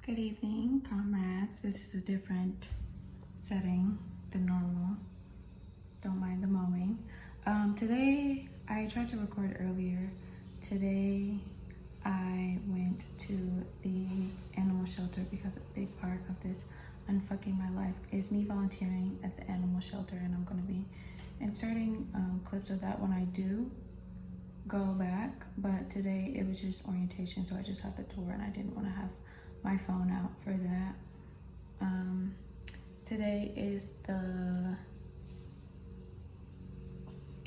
Good evening, comrades. This is a different setting than normal. Don't mind the mowing. Today, I tried to record earlier. Today, I went to the animal shelter because a big part of this unfucking my life is me volunteering at the animal shelter, and I'm going to be inserting clips of that when I do go back. But today it was just orientation, so I just had the tour and I didn't want to have my phone out for that. Today is the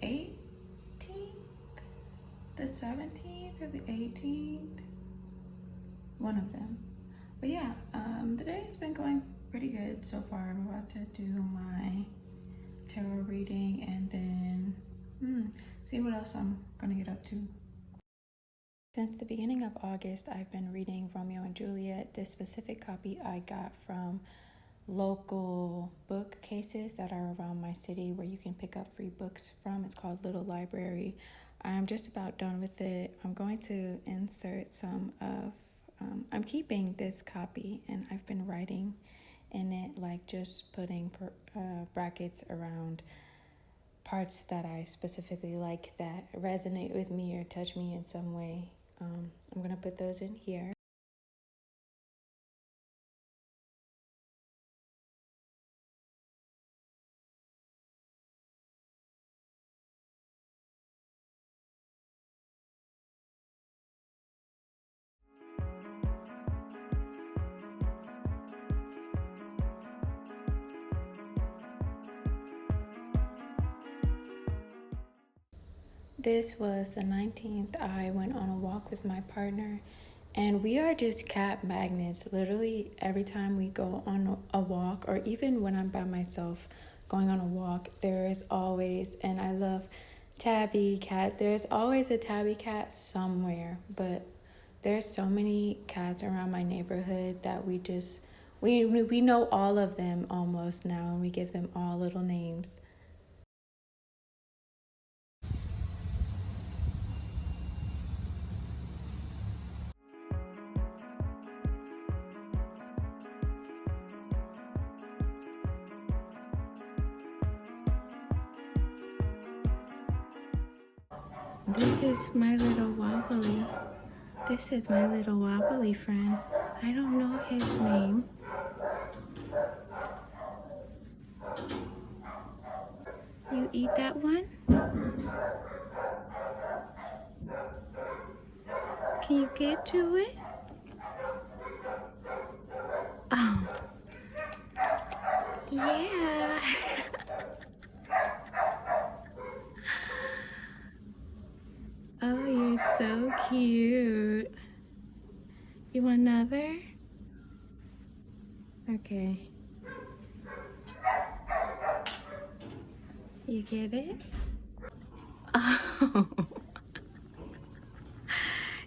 18th, the 17th, or the 18th, one of them. But yeah, the day has been going pretty good so far. I'm about to do my tarot reading and then see what else I'm gonna get up to. Since the beginning of August, I've been reading Romeo and Juliet. This specific copy I got from local bookcases that are around my city where you can pick up free books from. It's called Little Library. I'm just about done with it. I'm going to insert some of, I'm keeping this copy and I've been writing in it, like just putting brackets around parts that I specifically like that resonate with me or touch me in some way. I'm gonna put those in here. This was the 19th. I went on a walk with my partner and we are just cat magnets. Literally every time we go on a walk, or even when I'm by myself going on a walk, there is always, and I love tabby cat, there's always a tabby cat somewhere. But there's so many cats around my neighborhood that we know all of them almost now, and we give them all little names. This is my little wobbly. This is my little wobbly friend. I don't know his name. You eat that one? Can you get to it? Oh. Yeah. Oh, you're so cute. You want another? Okay. You get it? Oh.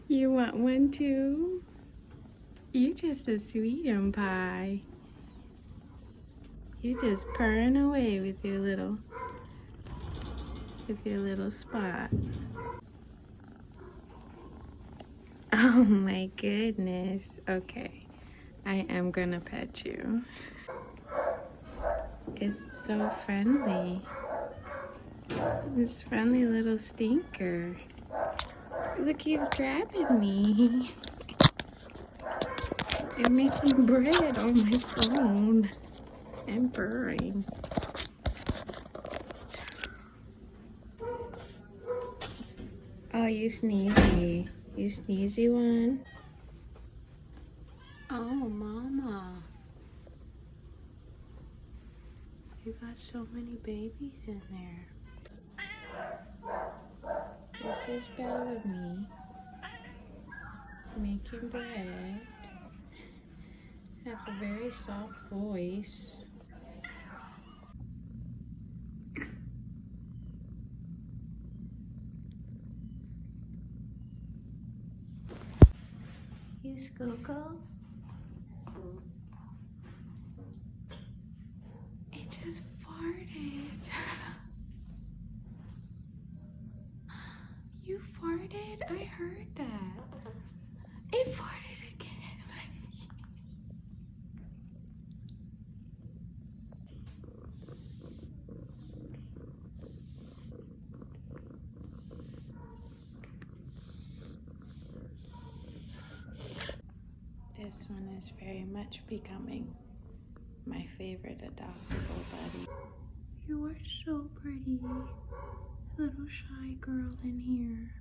You want one too? You just a sweetum pie. You just purring away with your little spot. Oh my goodness. Okay, I am gonna pet you. It's so friendly. This friendly little stinker. Look, he's grabbing me. I'm making bread on my phone and purring. Oh, you sneezy. You sneezy one. Oh, mama. You got so many babies in there. This is Bellamy making bread. Has a very soft voice. You Skooko? It just farted. You farted? I heard that. It farted again. This one is very much becoming my favorite adoptable buddy. You are so pretty. Little shy girl in here.